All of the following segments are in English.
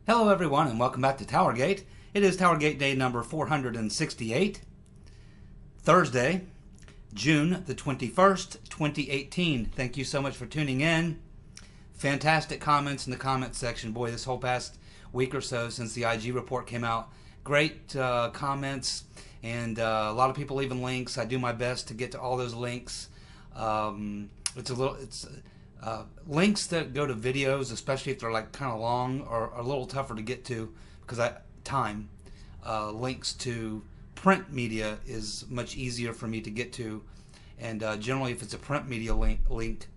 Hello everyone and welcome back to TowerGate. It is TowerGate day number 468, Thursday, June the 21st, 2018. Thank you so much for tuning in. Fantastic comments in the comment section. Boy, this whole past week or so since the IG report came out, great comments and a lot of people leaving links. I do my best to get to all those links. Links that go to videos, especially if they're like kind of long, are a little tougher to get to because links to print media is much easier for me to get to, and generally if it's a print media link,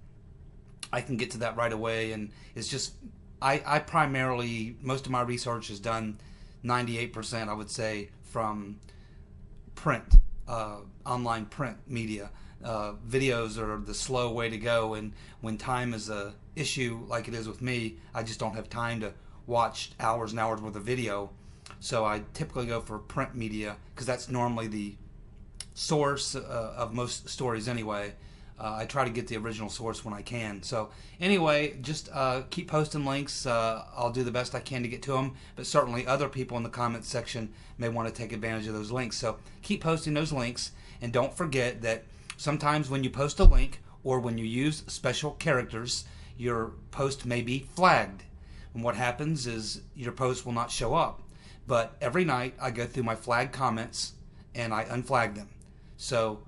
I can get to that right away. And it's just I primarily, most of my research is done 98%, I would say, from print, online print media. Videos are the slow way to go, and when time is a issue like it is with me, I just don't have time to watch hours and hours worth of video. So I typically go for print media because that's normally the source of most stories anyway. I try to get the original source when I can. So anyway, just keep posting links. I'll do the best I can to get to them, but certainly other people in the comments section may want to take advantage of those links. So keep posting those links, and don't forget that sometimes when you post a link or when you use special characters, your post may be flagged. And what happens is your post will not show up. But every night I go through my flagged comments and I unflag them. So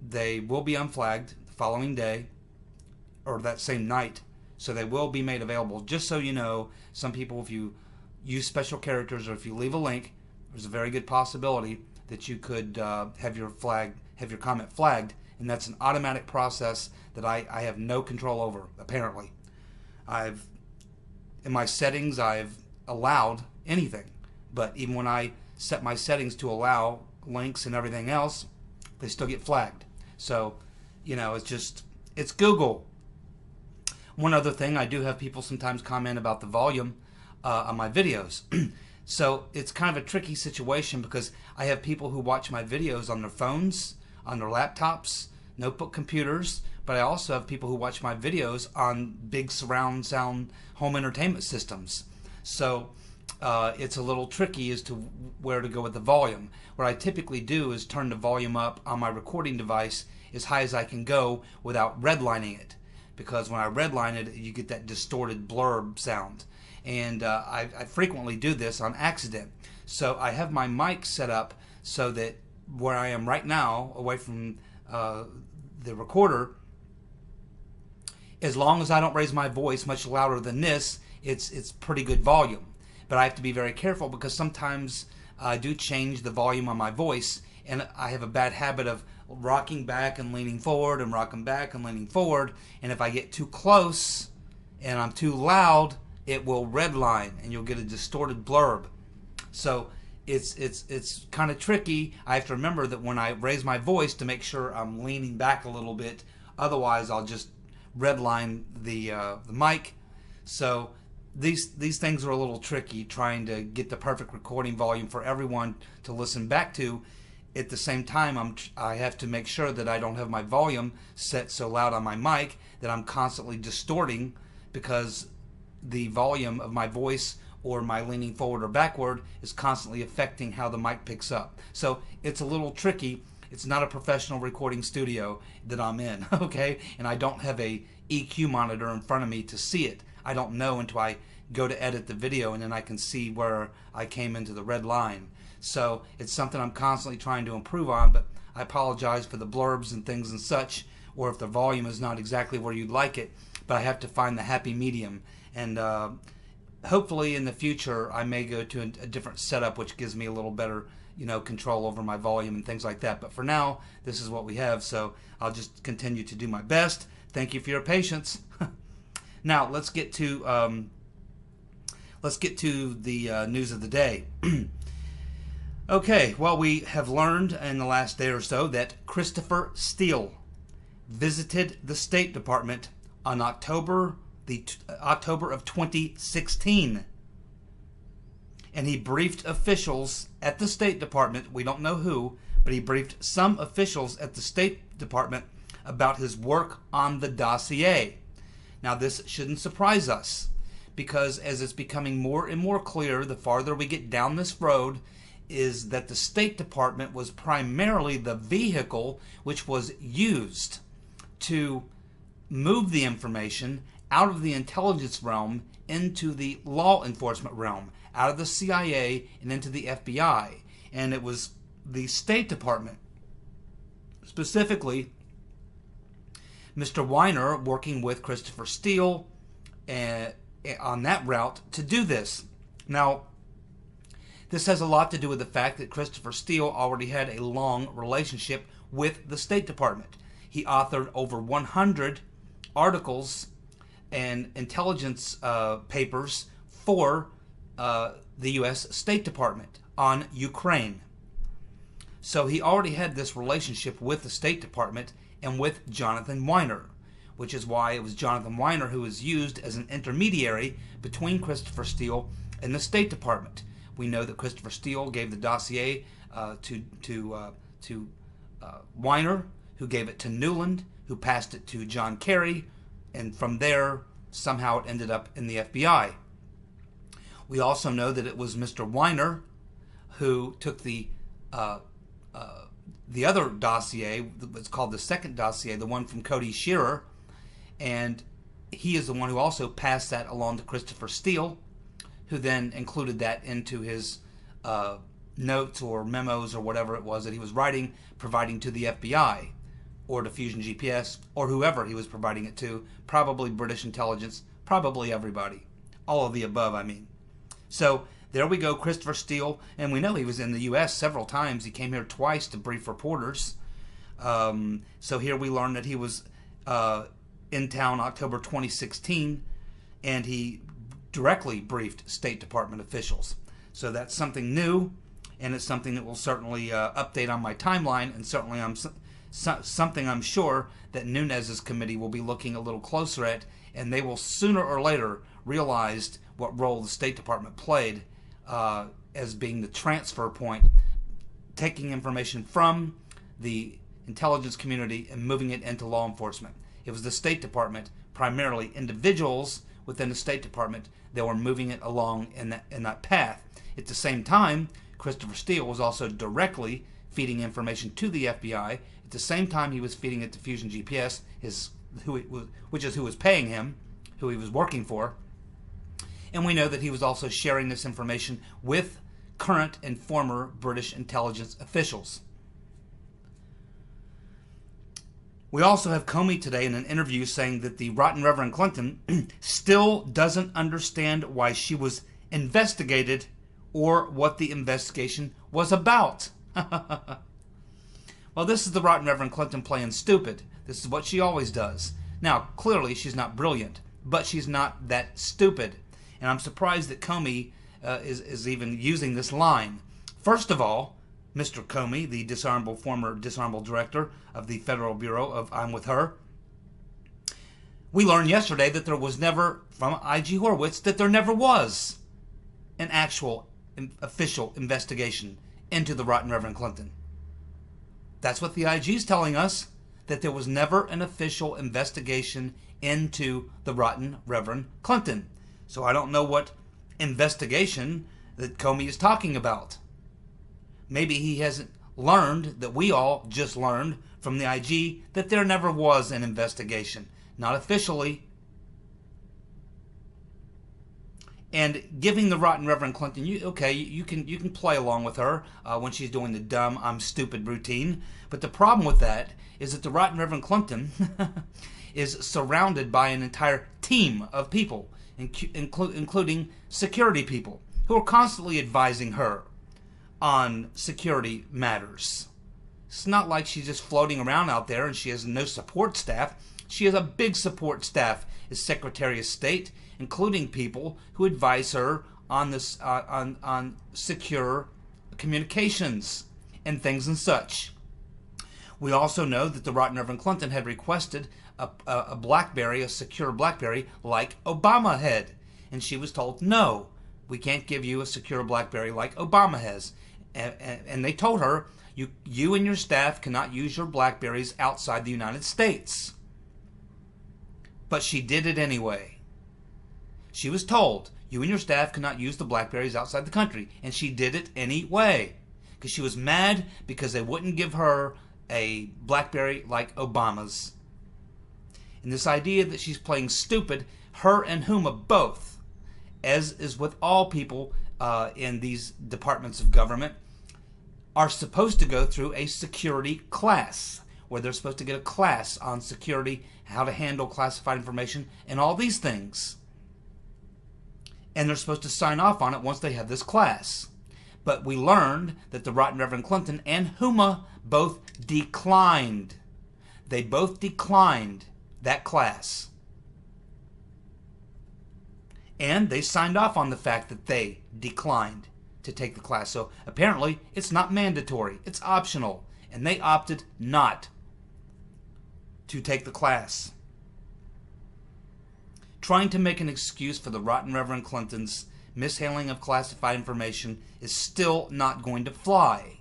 they will be unflagged the following day or that same night. So they will be made available. Just so you know, some people, if you use special characters or if you leave a link, there's a very good possibility that you could have your comment flagged. And that's an automatic process that I have no control over, apparently. In my settings, I've allowed anything. But even when I set my settings to allow links and everything else, they still get flagged. So, it's Google. One other thing, I do have people sometimes comment about the volume on my videos. So it's kind of a tricky situation because I have people who watch my videos on their phones, on their laptops, notebook computers, but I also have people who watch my videos on big surround sound home entertainment systems. So it's a little tricky as to where to go with the volume. What I typically do is turn the volume up on my recording device as high as I can go without redlining it, because when I redline it, you get that distorted blurb sound. And I frequently do this on accident. So I have my mic set up so that where I am right now, away from the recorder, as long as I don't raise my voice much louder than this, it's pretty good volume. But I have to be very careful because sometimes I do change the volume on my voice, and I have a bad habit of rocking back and leaning forward and rocking back and leaning forward. And if I get too close and I'm too loud, it will redline and you'll get a distorted blurb. So it's kind of tricky. I have to remember that when I raise my voice to make sure I'm leaning back a little bit. Otherwise, I'll just redline the mic. So these things are a little tricky, trying to get the perfect recording volume for everyone to listen back to. At the same time, I have to make sure that I don't have my volume set so loud on my mic that I'm constantly distorting, because the volume of my voice or my leaning forward or backward is constantly affecting how the mic picks up. So it's a little tricky. It's not a professional recording studio that I'm in, okay? And I don't have a EQ monitor in front of me to see it. I don't know until I go to edit the video, and then I can see where I came into the red line. So it's something I'm constantly trying to improve on, but I apologize for the blurbs and things and such, or if the volume is not exactly where you'd like it, but I have to find the happy medium. And hopefully in the future I may go to a different setup which gives me a little better control over my volume and things like that. But for now, this is what we have, so I'll just continue to do my best. Thank you for your patience. Now let's get to the news of the day. Okay, well, we have learned in the last day or so that Christopher Steele visited the State Department on October of 2016, and he briefed officials at the State Department. We don't know who, but he briefed some officials at the State Department about his work on the dossier. Now, this shouldn't surprise us, because as it's becoming more and more clear the farther we get down this road, is that the State Department was primarily the vehicle which was used to move the information out of the intelligence realm into the law enforcement realm, out of the CIA and into the FBI. And it was the State Department, specifically Mr. Weiner, working with Christopher Steele on that route to do this. Now, this has a lot to do with the fact that Christopher Steele already had a long relationship with the State Department. He authored over 100 articles and intelligence papers for the U.S. State Department on Ukraine. So he already had this relationship with the State Department and with Jonathan Weiner, which is why it was Jonathan Weiner who was used as an intermediary between Christopher Steele and the State Department. We know that Christopher Steele gave the dossier to Weiner, who gave it to Newland, who passed it to John Kerry, and from there, somehow it ended up in the FBI. We also know that it was Mr. Weiner who took the other dossier, it's called the second dossier, the one from Cody Shearer, and he is the one who also passed that along to Christopher Steele, who then included that into his notes or memos or whatever it was that he was writing, providing to the FBI or to Fusion GPS or whoever he was providing it to, probably British intelligence, probably everybody. All of the above, I mean. So there we go, Christopher Steele, and we know he was in the U.S. several times. He came here twice to brief reporters. So here we learn that he was in town October 2016, and he directly briefed State Department officials. So that's something new, and it's something that will certainly update on my timeline, and certainly something I'm sure that Nunes's committee will be looking a little closer at, and they will sooner or later realize what role the State Department played as being the transfer point, taking information from the intelligence community and moving it into law enforcement. It was the State Department, primarily individuals within the State Department, that were moving it along in that path. At the same time, Christopher Steele was also directly feeding information to the FBI. At the same time, he was feeding it to Fusion GPS, which is who was paying him, who he was working for. And we know that he was also sharing this information with current and former British intelligence officials. We also have Comey today in an interview saying that the rotten Reverend Clinton still doesn't understand why she was investigated or what the investigation was about. Well, this is the rotten Reverend Clinton playing stupid. This is what she always does. Now, clearly she's not brilliant, but she's not that stupid. And I'm surprised that Comey is even using this line. First of all, Mr. Comey, the former dishonorable director of the Federal Bureau of I'm With Her, we learned yesterday that there was never, from I.G. Horowitz, that there never was an actual official investigation into the rotten Reverend Clinton. That's what the IG is telling us, that there was never an official investigation into the rotten Reverend Clinton. So I don't know what investigation that Comey is talking about. Maybe he hasn't learned that we all just learned from the IG that there never was an investigation. Not officially. And giving the rotten Reverend Clinton, you can play along with her when she's doing the dumb, I'm stupid routine. But the problem with that is that the rotten Reverend Clinton is surrounded by an entire team of people, including security people, who are constantly advising her on security matters. It's not like she's just floating around out there and she has no support staff. She has a big support staff as Secretary of State, including people who advise her on this on secure communications and things and such. We also know that the rotten Reverend Clinton had requested a BlackBerry, a secure BlackBerry, like Obama had, and she was told, no, we can't give you a secure BlackBerry like Obama has. And they told her, you and your staff cannot use your BlackBerries outside the United States. But she did it anyway. She was told, you and your staff cannot use the BlackBerries outside the country. And she did it anyway. Because she was mad because they wouldn't give her a BlackBerry like Obama's. And this idea that she's playing stupid, her and Huma both, as is with all people in these departments of government, are supposed to go through a security class, where they're supposed to get a class on security, how to handle classified information, and all these things. And they're supposed to sign off on it once they have this class. But we learned that the Right Reverend Clinton and Huma both declined. They both declined that class. And they signed off on the fact that they declined to take the class. So apparently it's not mandatory. It's optional. And they opted not to take the class. Trying to make an excuse for the Rotten Reverend Clinton's mishandling of classified information is still not going to fly.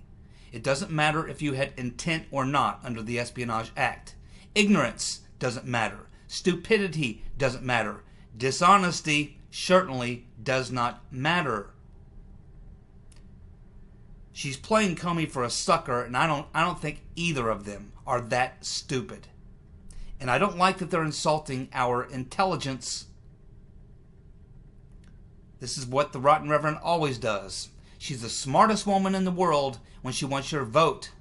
It doesn't matter if you had intent or not under the Espionage Act. Ignorance doesn't matter. Stupidity doesn't matter. Dishonesty certainly does not matter. She's playing Comey for a sucker, and I don't think either of them are that stupid. And I don't like that they're insulting our intelligence. This is what the Rotten Reverend always does. She's the smartest woman in the world when she wants your vote.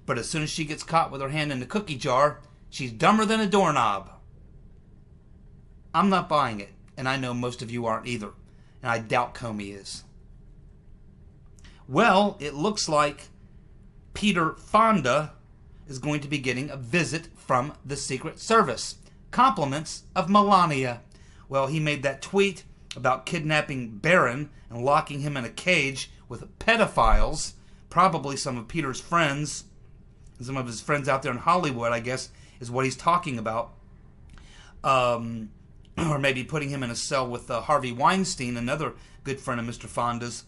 But as soon as she gets caught with her hand in the cookie jar, she's dumber than a doorknob. I'm not buying it, and I know most of you aren't either. And I doubt Comey is. Well, it looks like Peter Fonda is going to be getting a visit from the Secret Service. Compliments of Melania. Well, he made that tweet about kidnapping Barron and locking him in a cage with pedophiles, probably some of Peter's friends, some of his friends out there in Hollywood, I guess, is what he's talking about. Or maybe putting him in a cell with Harvey Weinstein, another good friend of Mr. Fonda's.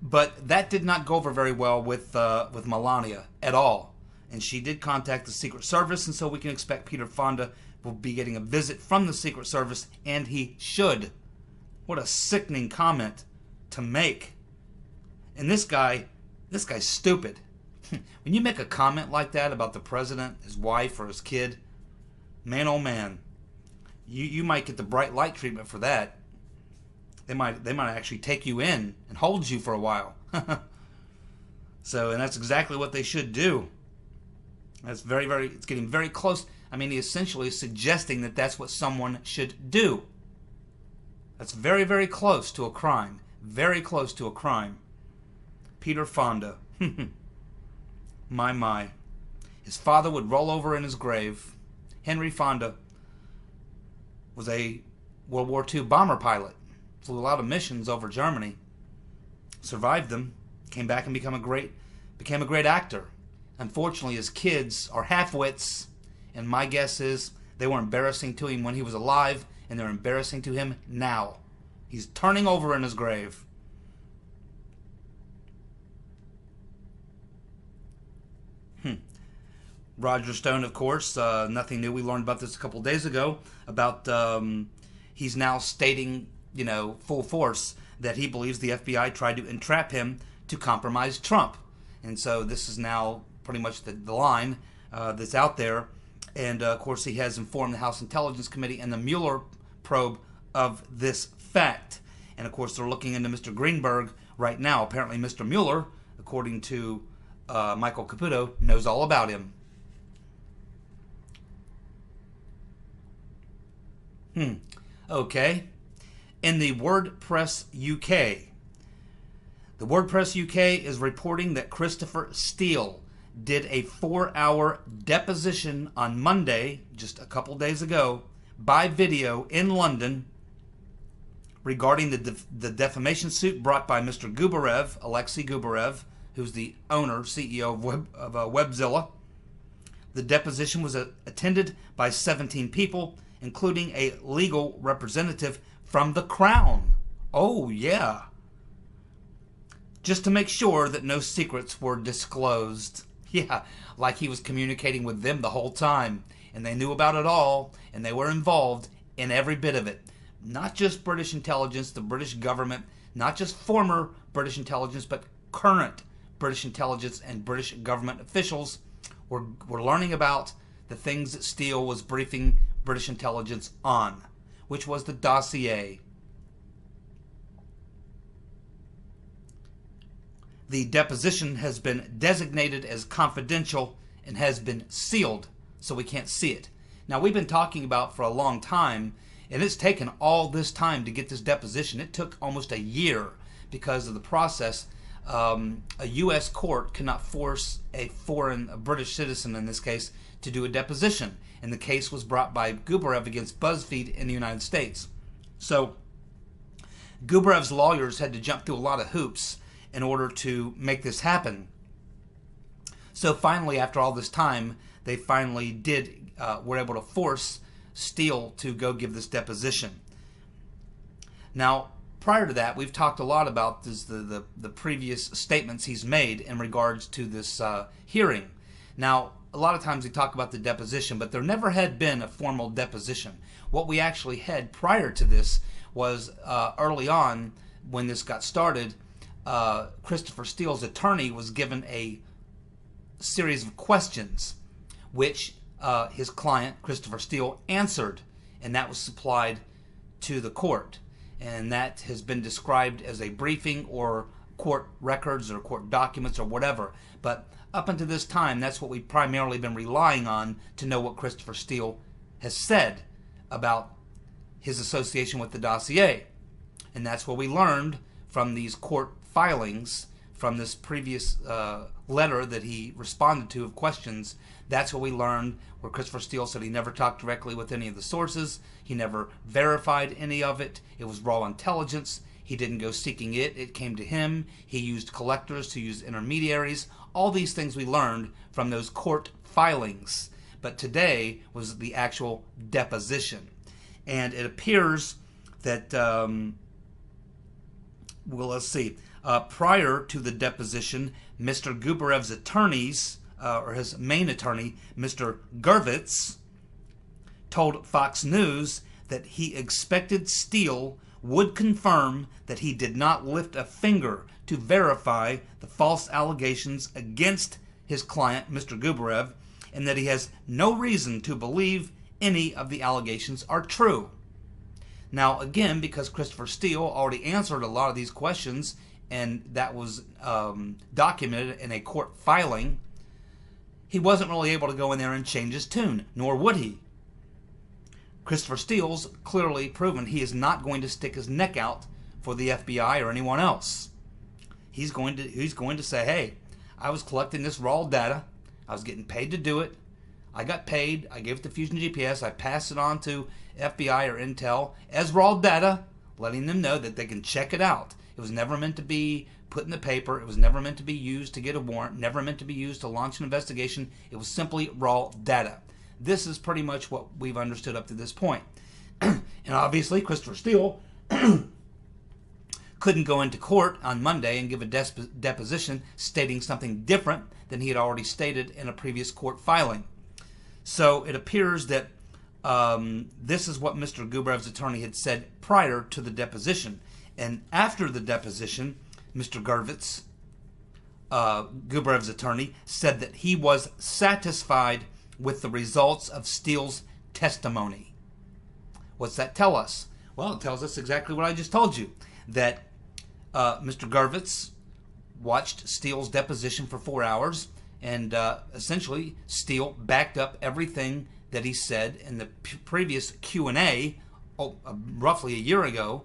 But that did not go over very well with Melania at all. And she did contact the Secret Service, and so we can expect Peter Fonda will be getting a visit from the Secret Service, and he should. What a sickening comment to make. And this guy's stupid. When you make a comment like that about the president, his wife, or his kid, man oh man, you might get the bright light treatment for that. They might actually take you in and hold you for a while. So, and that's exactly what they should do. That's it's getting very close. I mean, he essentially is suggesting that that's what someone should do. That's very, very close to a crime. Very close to a crime. Peter Fonda. My. His father would roll over in his grave. Henry Fonda was a World War II bomber pilot. Flew a lot of missions over Germany. Survived them. Came back and became a great actor. Unfortunately, his kids are half-wits, and my guess is they were embarrassing to him when he was alive, and they're embarrassing to him now. He's turning over in his grave. Roger Stone, of course, nothing new. We learned about this a couple days ago, about he's now stating, full force that he believes the FBI tried to entrap him to compromise Trump. And so this is now pretty much the line that's out there. And, of course, he has informed the House Intelligence Committee and the Mueller probe of this fact. And, of course, they're looking into Mr. Greenberg right now. Apparently, Mr. Mueller, according to Michael Caputo, knows all about him. Okay. In the WordPress UK, the WordPress UK is reporting that Christopher Steele did a 4-hour deposition on Monday, just a couple days ago, by video in London regarding the defamation suit brought by Mr. Gubarev, Alexei Gubarev, who's the owner, CEO of Webzilla. The deposition was attended by 17 people, including a legal representative from the Crown. Oh, yeah. Just to make sure that no secrets were disclosed. Yeah, like he was communicating with them the whole time, and they knew about it all, and they were involved in every bit of it. Not just British intelligence, the British government, not just former British intelligence, but current British intelligence and British government officials were learning about the things that Steele was briefing British intelligence on, which was the dossier. The deposition has been designated as confidential and has been sealed, so we can't see it. Now, we've been talking about for a long time, and it's taken all this time to get this deposition. It took almost a year because of the process. A U.S. court cannot force a British citizen in this case, to do a deposition. And the case was brought by Gubarev against BuzzFeed in the United States. So Gubarev's lawyers had to jump through a lot of hoops in order to make this happen. So finally, after all this time, they finally were able to force Steele to go give this deposition. Now, prior to that, we've talked a lot about the previous statements he's made in regards to this hearing. Now, a lot of times we talk about the deposition, but there never had been a formal deposition. What we actually had prior to this was early on, when this got started, Christopher Steele's attorney was given a series of questions, which his client, Christopher Steele, answered, and that was supplied to the court. And that has been described as a briefing or court records or court documents or whatever. But up until this time, that's what we've primarily been relying on to know what Christopher Steele has said about his association with the dossier. And that's what we learned from these court filings, from this previous letter that he responded to of questions. That's what we learned, where Christopher Steele said he never talked directly with any of the sources. He never verified any of it. It was raw intelligence. He didn't go seeking it. It came to him. He used collectors to use intermediaries. All these things we learned from those court filings. But today was the actual deposition. And it appears that, let's see. Prior to the deposition, Mr. Gubarev's attorneys, or his main attorney, Mr. Gurvitz, told Fox News that he expected Steele would confirm that he did not lift a finger to verify the false allegations against his client, Mr. Gubarev, and that he has no reason to believe any of the allegations are true. Now, again, because Christopher Steele already answered a lot of these questions, and that was documented in a court filing, he wasn't really able to go in there and change his tune, nor would he. Christopher Steele's clearly proven he is not going to stick his neck out for the FBI or anyone else. He's going to say, hey, I was collecting this raw data. I was getting paid to do it. I got paid. I gave it to Fusion GPS. I passed it on to FBI or Intel as raw data, letting them know that they can check it out. It was never meant to be put in the paper. It was never meant to be used to get a warrant, never meant to be used to launch an investigation. It was simply raw data. This is pretty much what we've understood up to this point. And obviously, Christopher Steele couldn't go into court on Monday and give a deposition stating something different than he had already stated in a previous court filing. So it appears that this is what Mr. Gubarev's attorney had said prior to the deposition. And after the deposition, Mr. Gurvitz, Gubarev's attorney, said that he was satisfied with the results of Steele's testimony. What's that tell us? Well, it tells us exactly what I just told you, that Mr. Gurvitz watched Steele's deposition for 4 hours, and essentially Steele backed up everything that he said in the previous Q&A roughly a year ago,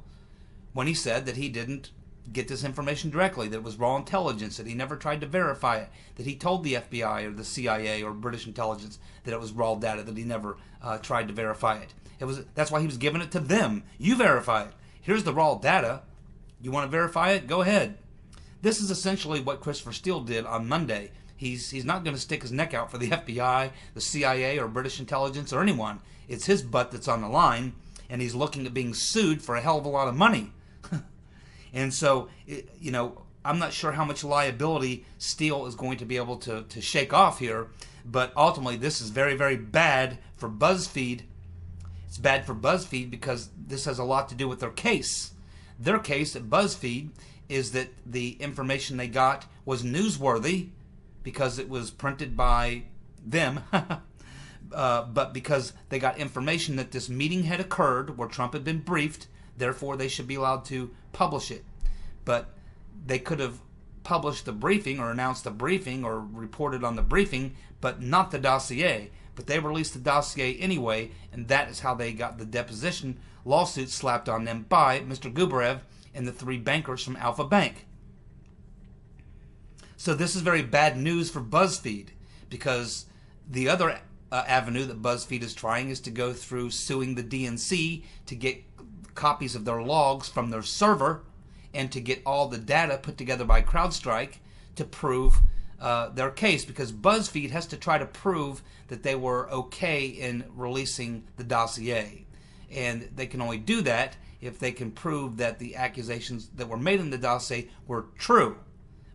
when he said that he didn't get this information directly, that it was raw intelligence, that he never tried to verify it, that he told the FBI or the CIA or British intelligence that it was raw data, that he never tried to verify it. That's why he was giving it to them. You verify it. Here's the raw data. You want to verify it? Go ahead. This is essentially what Christopher Steele did on Monday. He's not going to stick his neck out for the FBI, the CIA, or British intelligence, or anyone. It's his butt that's on the line, and he's looking at being sued for a hell of a lot of money. And so, I'm not sure how much liability Steele is going to be able to shake off here, but ultimately this is very, very bad for BuzzFeed It's bad for BuzzFeed because this has a lot to do with their case. Their case at BuzzFeed is that the information they got was newsworthy because it was printed by them, but because they got information that this meeting had occurred where Trump had been briefed, therefore they should be allowed to publish it. But they could have published the briefing or announced the briefing or reported on the briefing, but not the dossier. But they released the dossier anyway, and that is how they got the deposition lawsuit slapped on them by Mr. Gubarev and the 3 bankers from Alpha Bank. So this is very bad news for BuzzFeed, because the other avenue that BuzzFeed is trying is to go through suing the DNC to get copies of their logs from their server and to get all the data put together by CrowdStrike to prove their case, because BuzzFeed has to try to prove that they were okay in releasing the dossier. And they can only do that if they can prove that the accusations that were made in the dossier were true.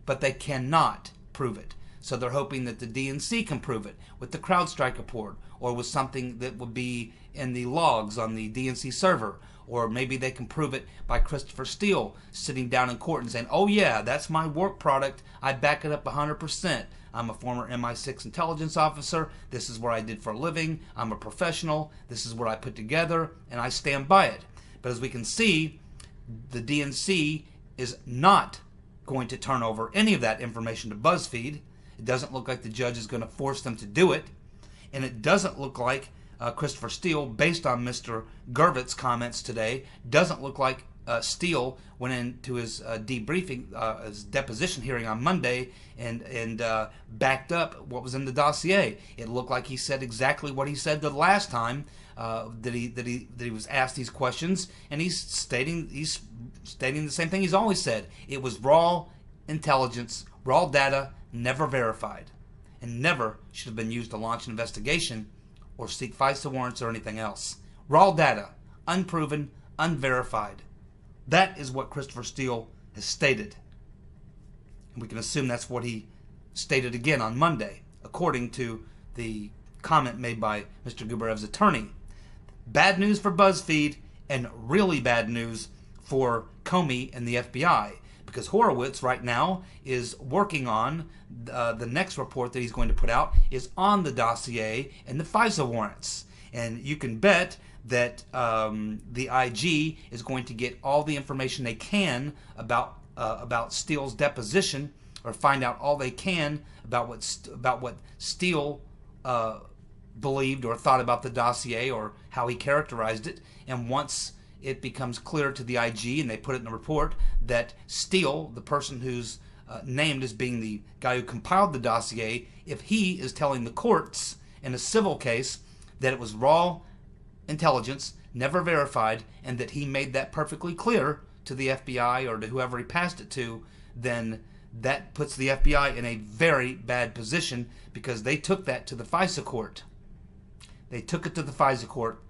But they cannot prove it. So they're hoping that the DNC can prove it with the CrowdStrike report, or with something that would be in the logs on the DNC server. Or maybe they can prove it by Christopher Steele sitting down in court and saying, oh yeah, that's my work product. I back it up 100%. I'm a former MI6 intelligence officer. This is what I did for a living. I'm a professional. This is what I put together, and I stand by it. But as we can see, the DNC is not going to turn over any of that information to BuzzFeed. It doesn't look like the judge is going to force them to do it. And it doesn't look like Christopher Steele, based on Mr. Gervitz's comments today, doesn't look like Steele went into his debriefing, his deposition hearing on Monday, and backed up what was in the dossier. It looked like he said exactly what he said the last time that he was asked these questions, and he's stating the same thing he's always said. It was raw intelligence, raw data, never verified, and never should have been used to launch an investigation or seek FISA warrants or anything else. Raw data, unproven, unverified. That is what Christopher Steele has stated. And we can assume that's what he stated again on Monday, according to the comment made by Mr. Gubarev's attorney. Bad news for BuzzFeed, and really bad news for Comey and the FBI, because Horowitz right now is working on the next report that he's going to put out is on the dossier and the FISA warrants. And you can bet that the IG is going to get all the information they can about Steele's deposition, or find out all they can about what Steele believed or thought about the dossier, or how he characterized it. And once it becomes clear to the IG, and they put it in the report, that Steele, the person who's named as being the guy who compiled the dossier, if he is telling the courts in a civil case that it was raw intelligence, never verified, and that he made that perfectly clear to the FBI or to whoever he passed it to, then that puts the FBI in a very bad position, because they took that to the FISA court. They took it to the FISA court.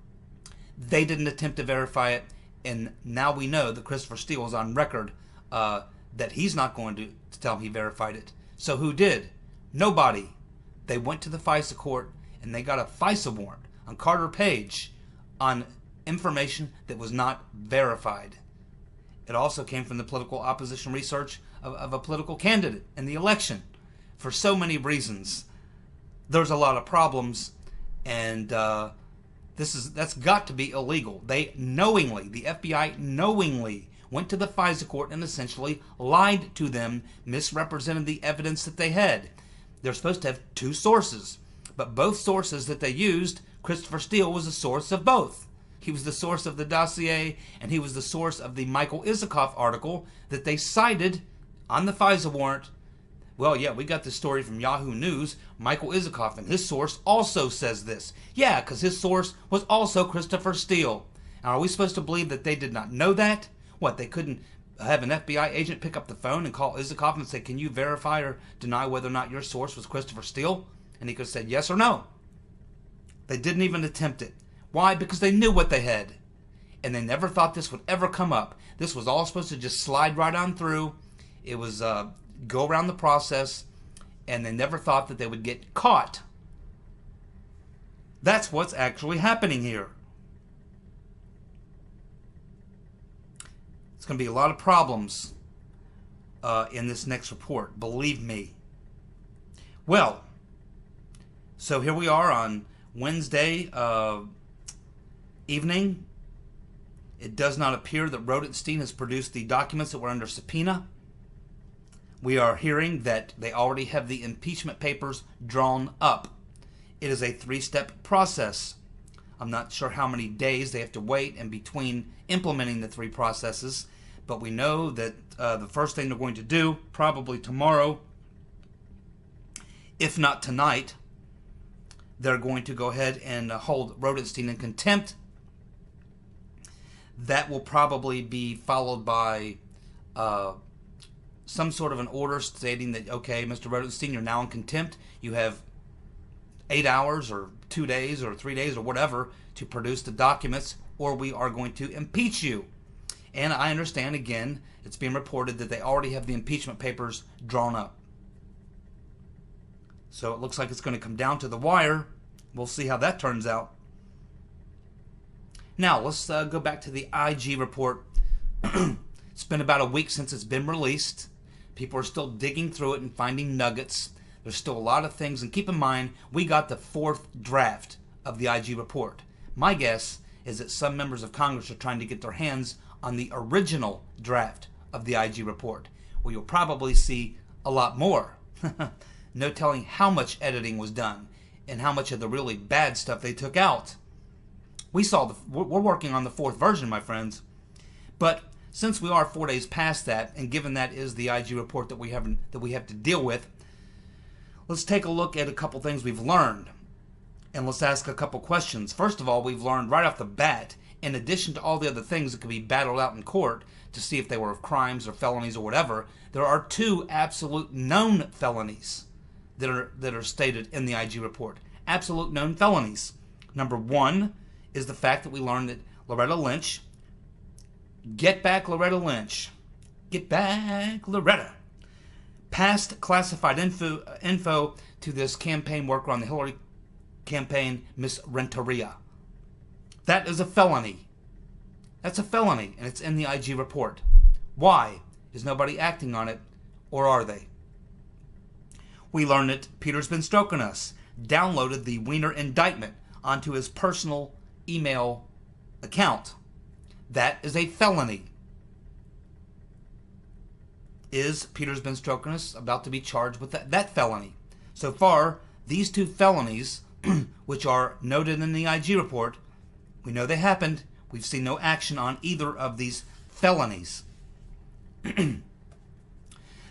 They didn't attempt to verify it, and now we know that Christopher Steele is on record that he's not going to tell him he verified it. So who did? Nobody. They went to the FISA court, and they got a FISA warrant on Carter Page on information that was not verified. It also came from the political opposition research of a political candidate in the election. For so many reasons, there's a lot of problems, and that's got to be illegal. They knowingly, the FBI knowingly, went to the FISA court and essentially lied to them, misrepresented the evidence that they had. They're supposed to have two sources, but both sources that they used, Christopher Steele was the source of both. He was the source of the dossier, and he was the source of the Michael Isikoff article that they cited on the FISA warrant. Well, yeah, we got this story from Yahoo News. Michael Isikoff, and his source also says this. Yeah, because his source was also Christopher Steele. Now, are we supposed to believe that they did not know that? What, they couldn't have an FBI agent pick up the phone and call Isikoff and say, can you verify or deny whether or not your source was Christopher Steele? And he could have said yes or no. They didn't even attempt it. Why? Because they knew what they had. And they never thought this would ever come up. This was all supposed to just slide right on through. It was go around the process, and they never thought that they would get caught. That's what's actually happening here. It's going to be a lot of problems in this next report, believe me. Well, so here we are on Wednesday evening. It does not appear that Rodenstein has produced the documents that were under subpoena. We are hearing that they already have the impeachment papers drawn up. It is a 3-step process. I'm not sure how many days they have to wait in between implementing the 3 processes, but we know that the first thing they're going to do, probably tomorrow, if not tonight, they're going to go ahead and hold Rodenstein in contempt. That will probably be followed by some sort of an order stating that, okay, Mr. Rodenstein, you're now in contempt. You have 8 hours or 2 days or 3 days or whatever to produce the documents, or we are going to impeach you. And I understand, again, it's being reported that they already have the impeachment papers drawn up. So it looks like it's going to come down to the wire. We'll see how that turns out. Now, let's go back to the IG report. It's been about a week since it's been released. People are still digging through it and finding nuggets. There's still a lot of things. And keep in mind, we got the 4th draft of the IG report. My guess is that some members of Congress are trying to get their hands on the original draft of the IG report, where you'll probably see a lot more. No telling how much editing was done and how much of the really bad stuff they took out. We're working on the 4th version, my friends. But since we are 4 days past that, and given that is the IG report that we have to deal with, let's take a look at a couple things we've learned. And let's ask a couple questions. First of all, we've learned right off the bat, in addition to all the other things that could be battled out in court to see if they were crimes or felonies or whatever, there are 2 absolute known felonies that are stated in the IG report. Absolute known felonies. Number 1 is the fact that we learned that Loretta Lynch, get back Loretta Lynch, get back Loretta, passed classified info to this campaign worker on the Hillary campaign, Miss Renteria. That is a felony. That's a felony, and it's in the IG report. Why? Is nobody acting on it, or are they? We learned that Peter's been stroking us, downloaded the Weiner indictment onto his personal email account. That is a felony. Is Peter's been stroking us about to be charged with that felony? So far, these 2 felonies, which are noted in the IG report, we know they happened. We've seen no action on either of these felonies.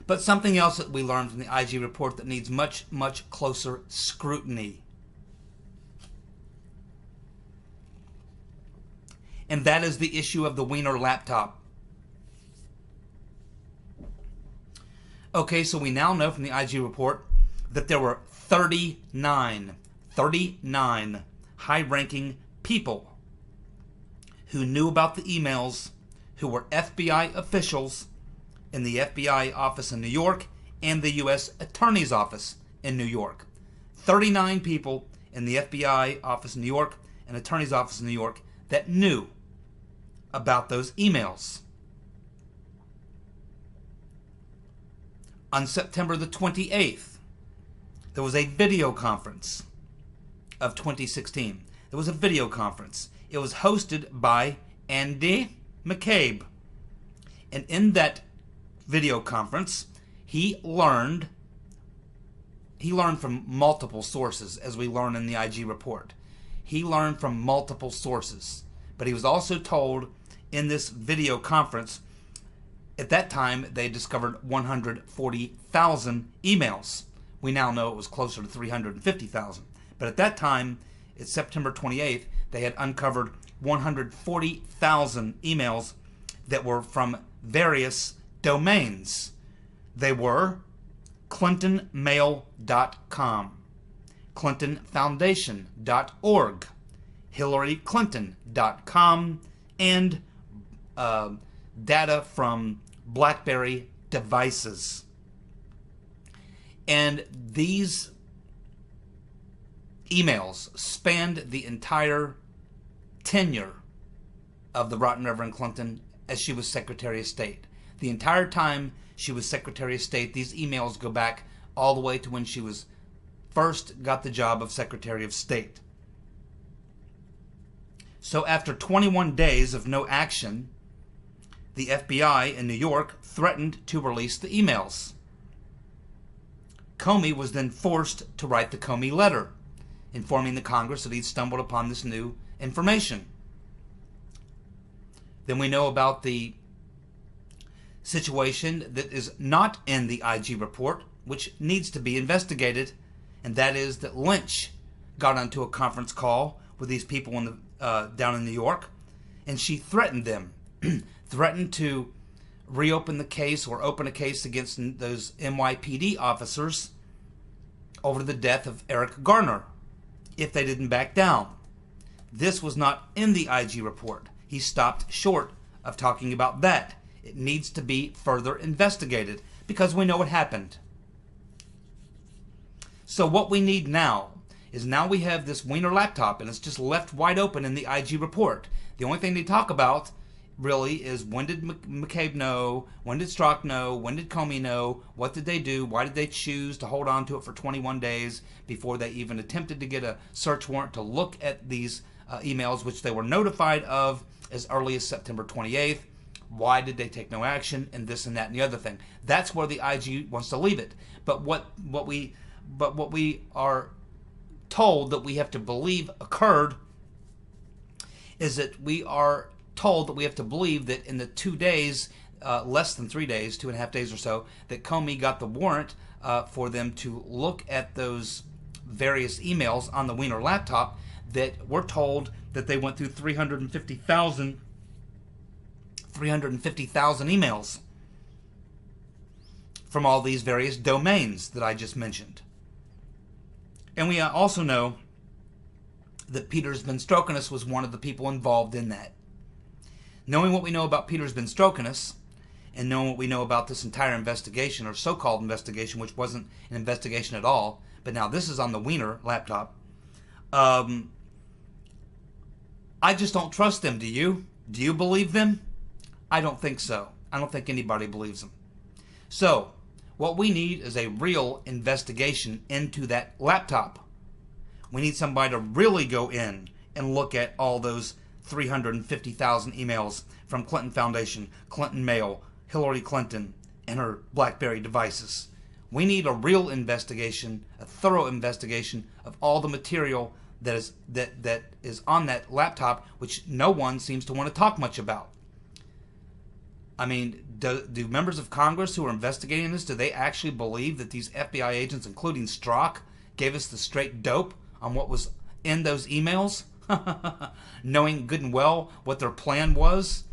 But something else that we learned from the IG report that needs much, much closer scrutiny. And that is the issue of the Weiner laptop. Okay, so we now know from the IG report that there were 39 high-ranking people who knew about the emails, who were FBI officials in the FBI office in New York and the U.S. Attorney's Office in New York. 39 people in the FBI office in New York and Attorney's Office in New York that knew about those emails. On September the 28th, there was a video conference of 2016. There was a video conference. It was hosted by Andy McCabe. And in that video conference, he learned from multiple sources, as we learn in the IG report. He learned from multiple sources. But he was also told in this video conference, at that time, they discovered 140,000 emails. We now know it was closer to 350,000. But at that time, it's September 28th, they had uncovered 140,000 emails that were from various domains. They were ClintonMail.com, ClintonFoundation.org, HillaryClinton.com, and data from BlackBerry devices. And these emails spanned the entire tenure of the Rotten Reverend Clinton as she was Secretary of State. The entire time she was Secretary of State, these emails go back all the way to when she was first got the job of Secretary of State. So after 21 days of no action, the FBI in New York threatened to release the emails. Comey was then forced to write the Comey letter, informing the Congress that he'd stumbled upon this new information. Then we know about the situation that is not in the IG report, which needs to be investigated, and that is that Lynch got onto a conference call with these people in the, down in New York, and she threatened them, threatened to reopen the case or open a case against those NYPD officers over the death of Eric Garner if they didn't back down. This was not in the IG report. He stopped short of talking about that. It needs to be further investigated because we know what happened. So what we need now is now we have this Weiner laptop and it's just left wide open in the IG report. The only thing they talk about really is when did McCabe know, when did Strzok know, when did Comey know, what did they do, why did they choose to hold on to it for 21 days before they even attempted to get a search warrant to look at these emails, which they were notified of as early as September 28th. Why did they take no action, and this and that and the other thing. That's where the IG wants to leave it. But what we are told that we have to believe occurred is that we are told that we have to believe that in the 2 days, less than 3 days, 2.5 days or so, that Comey got the warrant for them to look at those various emails on the Weiner laptop, that we're told that they went through 350,000 emails from all these various domains that I just mentioned. And we also know that Peters Benstrokinus was one of the people involved in that. Knowing what we know about Peters Benstrokinus, and knowing what we know about this entire investigation, or so-called investigation, which wasn't an investigation at all, but now this is on the Weiner laptop, I just don't trust them. Do you? Do you believe them? I don't think so. I don't think anybody believes them. So, what we need is a real investigation into that laptop. We need somebody to really go in and look at all those 350,000 emails from Clinton Foundation, Clinton Mail, Hillary Clinton, and her BlackBerry devices. We need a real investigation, a thorough investigation of all the material that is on that laptop, which no one seems to want to talk much about. I mean, do members of Congress who are investigating this, do they actually believe that these FBI agents, including Strzok, gave us the straight dope on what was in those emails? Knowing good and well what their plan was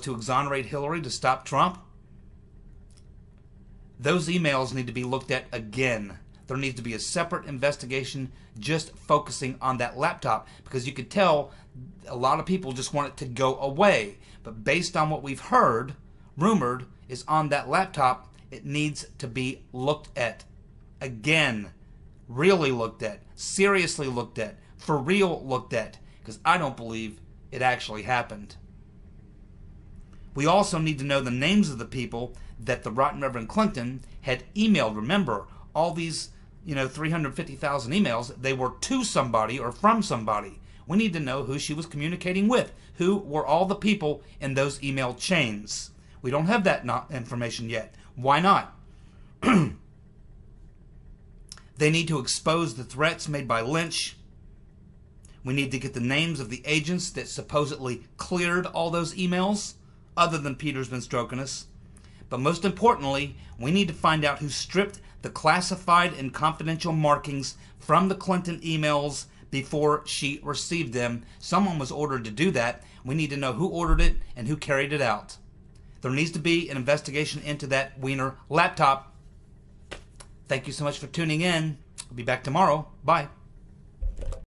to exonerate Hillary to stop Trump? Those emails need to be looked at again. There needs to be a separate investigation just focusing on that laptop, because you could tell a lot of people just want it to go away. But based on what we've heard, rumored, is on that laptop, it needs to be looked at again. Really looked at. Seriously looked at. For real looked at. Because I don't believe it actually happened. We also need to know the names of the people that the Rotten Reverend Clinton had emailed. Remember, all these 350,000 emails, they were to somebody or from somebody. We need to know who she was communicating with. Who were all the people in those email chains? We don't have that information yet. Why not? They need to expose the threats made by Lynch. We need to get the names of the agents that supposedly cleared all those emails, other than Peters Benstrokinus. But most importantly, we need to find out who stripped the classified and confidential markings from the Clinton emails before she received them. Someone was ordered to do that. We need to know who ordered it and who carried it out. There needs to be an investigation into that Weiner laptop. Thank you so much for tuning in. I'll be back tomorrow. Bye.